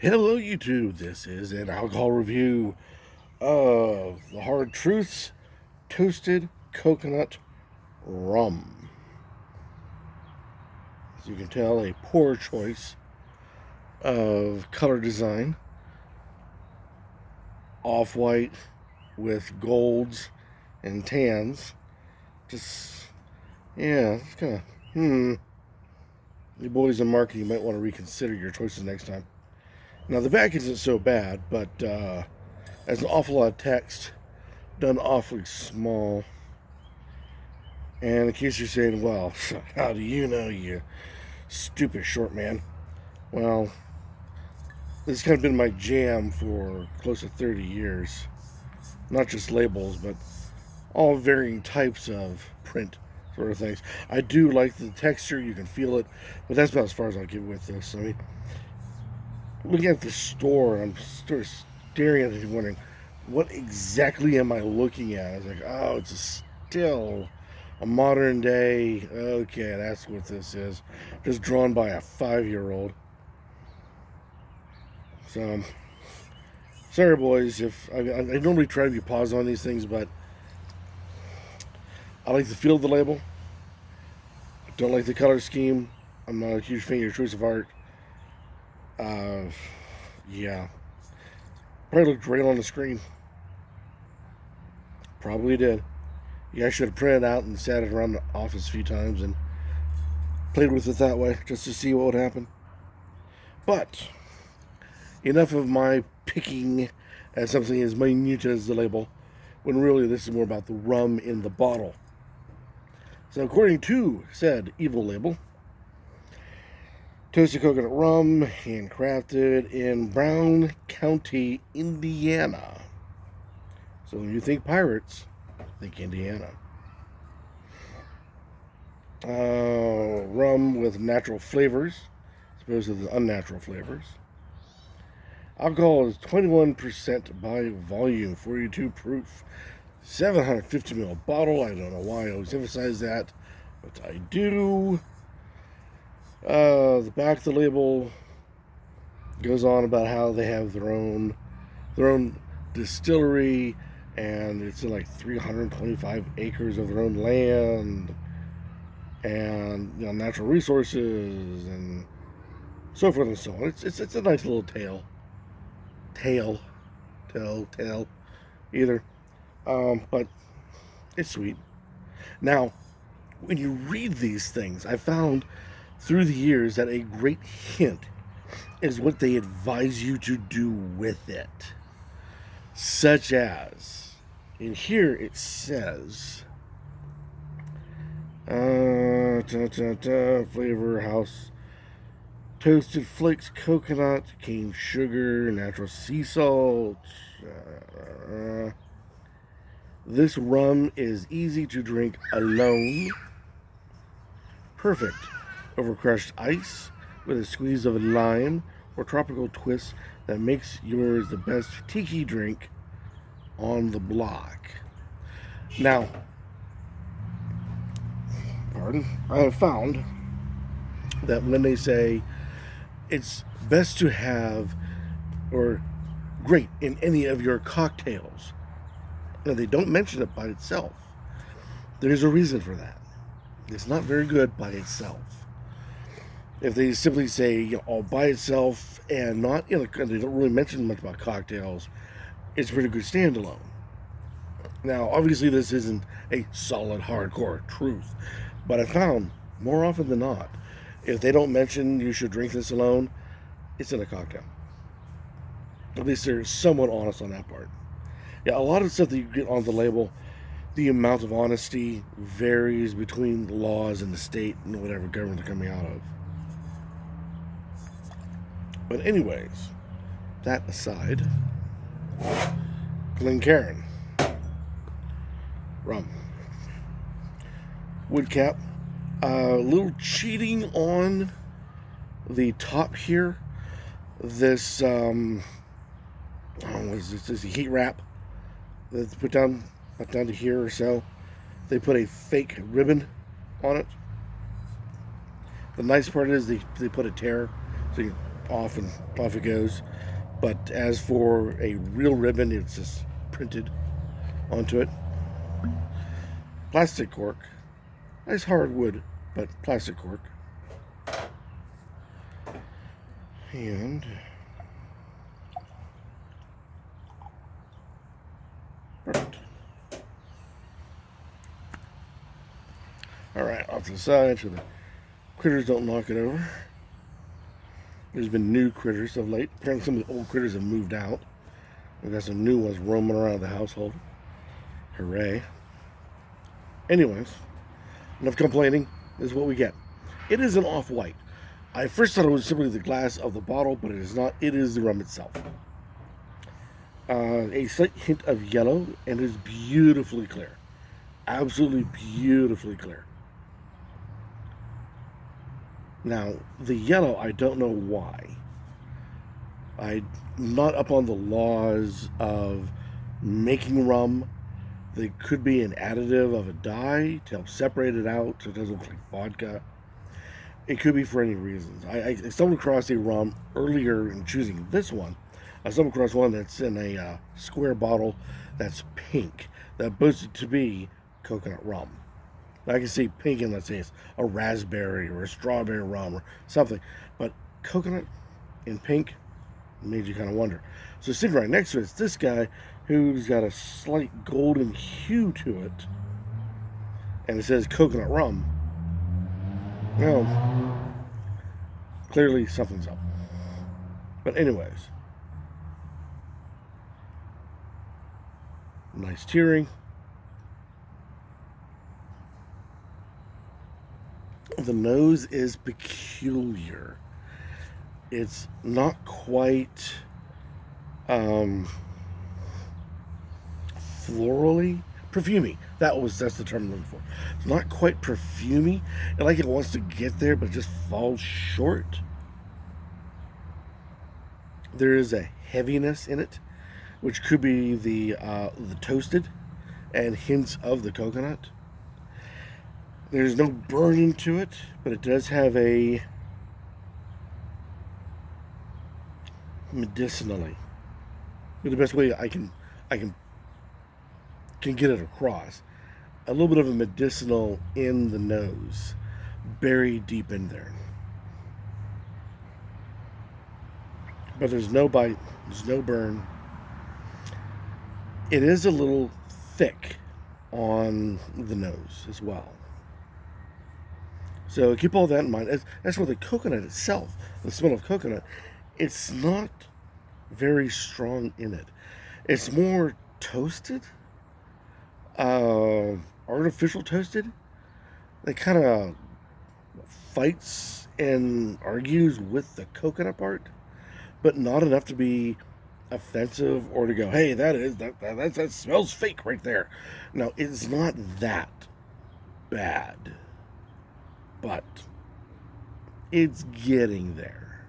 Hello, YouTube. This is an alcohol review of the Hard Truths Toasted Coconut Rum. As you can tell, a poor choice of color design. Off-white with golds and tans. It's kind of, You boys in marketing might want to reconsider your choices next time. Now, the back isn't so bad, but there's an awful lot of text done awfully small. And in case you're saying, well, how do you know, you stupid short man? Well, this has kind of been my jam for close to 30 years. Not just labels, but all varying types of print sort of things. I do like the texture, you can feel it, but that's about as far as I'll get with this. I mean, looking at the store, I'm sort of staring at it and wondering, what exactly am I looking at? I was like, oh, it's a still, a modern day. Okay, that's what this is. Just drawn by a 5-year-old. So, sorry, boys. If I normally try to be positive on these things, but I like the feel of the label. I don't like the color scheme. I'm not a huge fan of your choice of art. Yeah, probably looked great on the screen. Probably did. Yeah, I should have printed it out and sat it around the office a few times and played with it that way just to see what would happen. But enough of my picking at something as minute as the label, when really this is more about the rum in the bottle. So, according to said evil label, toasted coconut rum, handcrafted in Brown County, Indiana. So, when you think pirates, think Indiana. Rum with natural flavors, as opposed to the unnatural flavors. Alcohol is 21% by volume, 42 proof, 750 ml bottle. I don't know why I always emphasize that, but I do. The back of the label goes on about how they have their own distillery, and it's in like 325 acres of their own land, and natural resources, and so forth and so on. It's a nice little tale, either. But it's sweet. Now, when you read these things, I found through the years that a great hint is what they advise you to do with it. Such as, in here it says, flavor house, toasted flakes, coconut, cane sugar, natural sea salt. This rum is easy to drink alone. Perfect over crushed ice with a squeeze of a lime or tropical twist that makes yours the best tiki drink on the block. Now, I have found that when they say it's best to have, or great in any of your cocktails, and they don't mention it by itself, there's a reason for that. It's not very good by itself. If they simply say, all by itself and not, they don't really mention much about cocktails, it's a pretty good standalone. Now, obviously, this isn't a solid, hardcore truth, but I found more often than not, if they don't mention you should drink this alone, it's in a cocktail. At least they're somewhat honest on that part. Yeah, a lot of stuff that you get on the label, the amount of honesty varies between the laws and the state and whatever government they're coming out of. But anyways, that aside, Glencairn rum, wood cap, a little cheating on the top here. This what is this? This is a heat wrap that's put down to here or so. They put a fake ribbon on it. The nice part is they put a tear, so you off and off it goes. But as for a real ribbon, it's just printed onto it. Plastic cork. Nice hardwood, but plastic cork. And perfect. Alright, off to the side so the critters don't knock it over. There's been new critters of late. Apparently some of the old critters have moved out. We've got some new ones roaming around the household. Hooray. Anyways, enough complaining. This is what we get. It is an off-white. I first thought it was simply the glass of the bottle, but it is not. It is the rum itself. A slight hint of yellow, and it is beautifully clear. Absolutely beautifully clear. Now, the yellow, I don't know why. I'm not up on the laws of making rum. There could be an additive of a dye to help separate it out so it doesn't look like vodka. It could be for any reasons. I stumbled across a rum earlier in choosing this one. I stumbled across one that's in a square bottle that's pink, that boasted to be coconut rum. I can see pink in, let's say, it's a raspberry or a strawberry rum or something. But coconut in pink made you kind of wonder. So sitting right next to it is this guy who's got a slight golden hue to it. And it says coconut rum. Well, clearly something's up. But anyways. Nice tearing. The nose is peculiar. It's not quite florally, perfumey. That's the term I'm looking for. It's not quite perfumey. And like it wants to get there, but just falls short. There is a heaviness in it, which could be the toasted and hints of the coconut. There's no burning to it, but it does have a medicinally. But the best way I can get it across, a little bit of a medicinal in the nose, buried deep in there. But there's no bite, there's no burn. It is a little thick on the nose as well. So keep all that in mind. As for the coconut itself, the smell of coconut, it's not very strong in it. It's more toasted, artificial toasted. It kind of fights and argues with the coconut part, but not enough to be offensive or to go, hey, that smells fake right there. No, it's not that bad. But it's getting there.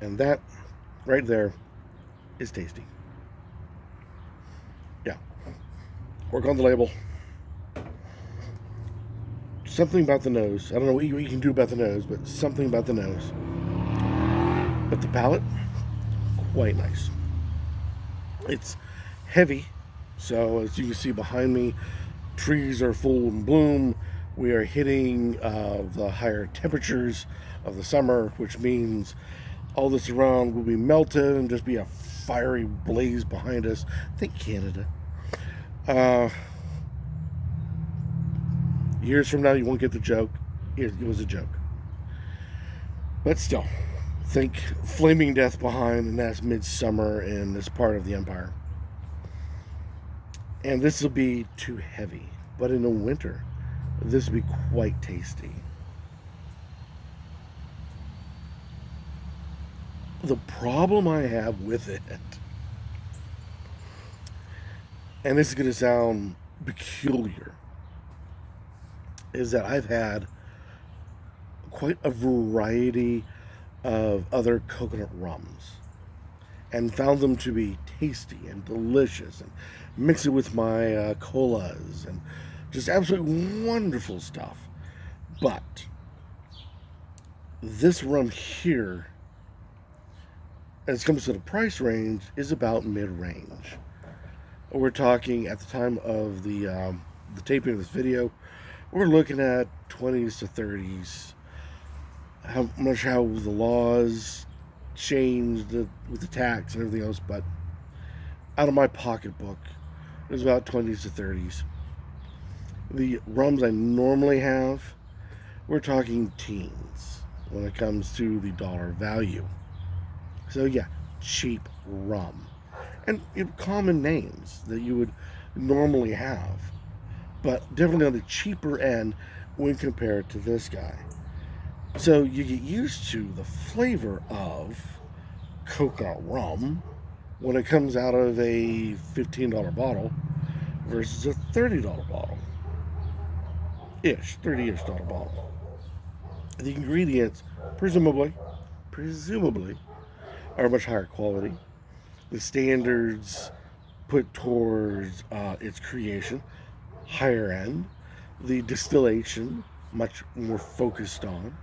And that right there is tasty. Yeah. Work on the label. Something about the nose. I don't know what you can do about the nose, but something about the nose. But the palate, quite nice. It's heavy, so as you can see behind me, trees are full in bloom. We are hitting the higher temperatures of the summer, which means all this around will be melted and just be a fiery blaze behind us. Think Canada. Years from now, you won't get the joke. It was a joke. But still, think flaming death behind, and that's midsummer in this part of the empire. And this will be too heavy. But in the winter, this will be quite tasty. The problem I have with it, and this is going to sound peculiar, is that I've had quite a variety of other coconut rums and found them to be tasty and delicious, and mix it with my colas and Just absolutely wonderful stuff. But this rum here, as it comes to the price range, is about mid-range. We're talking at the time of the taping of this video, we're looking at 20s to 30s. How the laws changed with the tax and everything else, but out of my pocketbook, it was about 20s to 30s. The rums I normally have, we're talking teens when it comes to the dollar value. So yeah, cheap rum. And common names that you would normally have, but definitely on the cheaper end when compared to this guy. So you get used to the flavor of coconut rum when it comes out of a $15 bottle versus a $30 bottle. $30-ish bottle. The ingredients, presumably, are much higher quality. The standards put towards its creation, higher end. The distillation, much more focused on,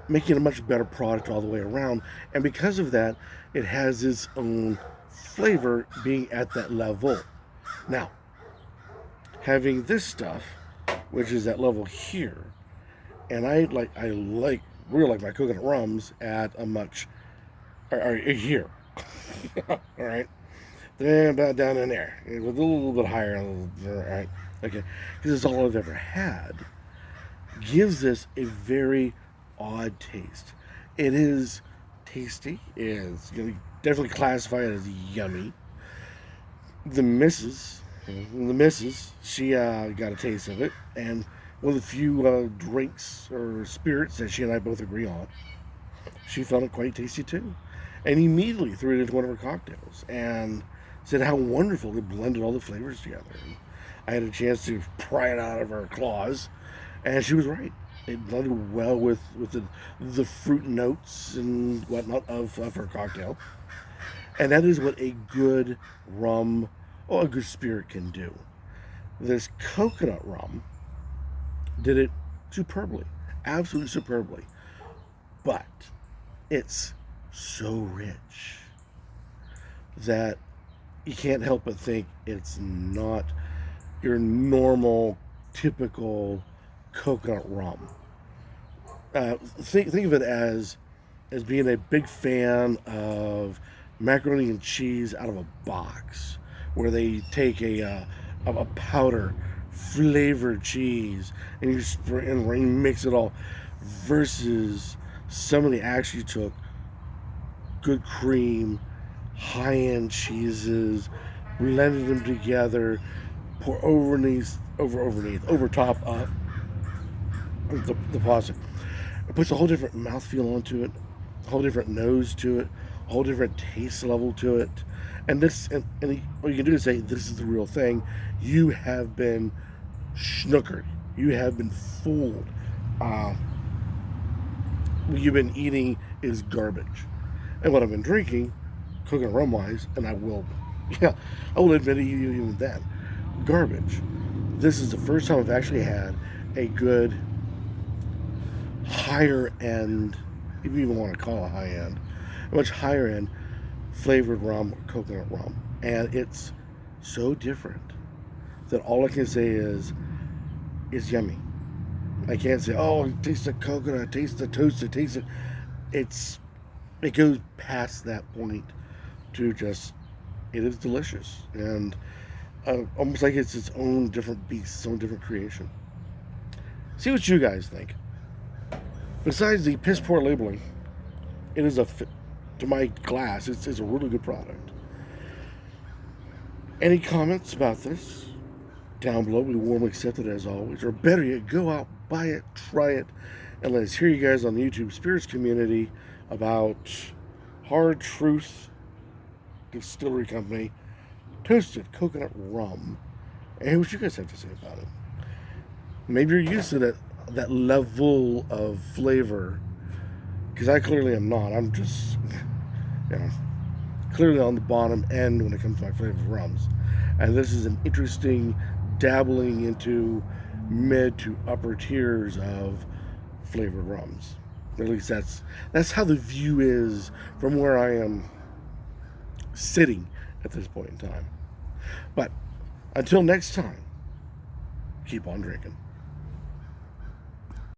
making a much better product all the way around. And because of that, it has its own flavor being at that level. Now, having this stuff, which is that level here, and I really like my coconut rums at a much, or here. All right, then about down in there, with a little bit higher. All right, okay, because it's all I've ever had. Gives this a very odd taste. It is tasty. It's definitely classify it as yummy. The missus, she got a taste of it, and one of the few drinks or spirits that she and I both agree on, she found it quite tasty too, and immediately threw it into one of her cocktails and said how wonderful it blended all the flavors together. And I had a chance to pry it out of her claws, and she was right. It blended well with the fruit notes and whatnot of her cocktail. And that is what a good rum or a good spirit can do. This coconut rum did it superbly, absolutely superbly. But it's so rich that you can't help but think it's not your normal, typical coconut rum. Think of it as being a big fan of macaroni and cheese out of a box, where they take a powder flavored cheese and you spray and mix it all, versus somebody actually took good cream, high-end cheeses, blended them together, pour over top of the pasta. It puts a whole different mouthfeel onto it, a whole different nose to it, a whole different taste level to it. And what you can do is say, this is the real thing. You have been snookered. You have been fooled. What you've been eating is garbage. And what I've been drinking, coconut rum wise, and I will admit it even then, garbage. This is the first time I've actually had a good higher end, if you even want to call it high end, a much higher end flavored rum, coconut rum. And it's so different that all I can say is yummy. I can't say, oh, taste the coconut, taste the toasted, taste it. It goes past that point to just, it is delicious. And almost like it's its own different beast, its own different creation. See what you guys think. Besides the piss poor labeling, it is to my glass, it's a really good product. Any comments about this? Down below, we warmly accept it as always. Or better yet, go out, buy it, try it, and let us hear you guys on the YouTube Spirits community about Hard Truth Distillery Company toasted coconut rum, and what you guys have to say about it. Maybe you're used to that level of flavor, because I clearly am not. I'm just, clearly on the bottom end when it comes to my flavored rums. And this is an interesting, dabbling into mid to upper tiers of flavored rums. At least that's how the view is from where I am sitting at this point in time. But until next time, keep on drinking.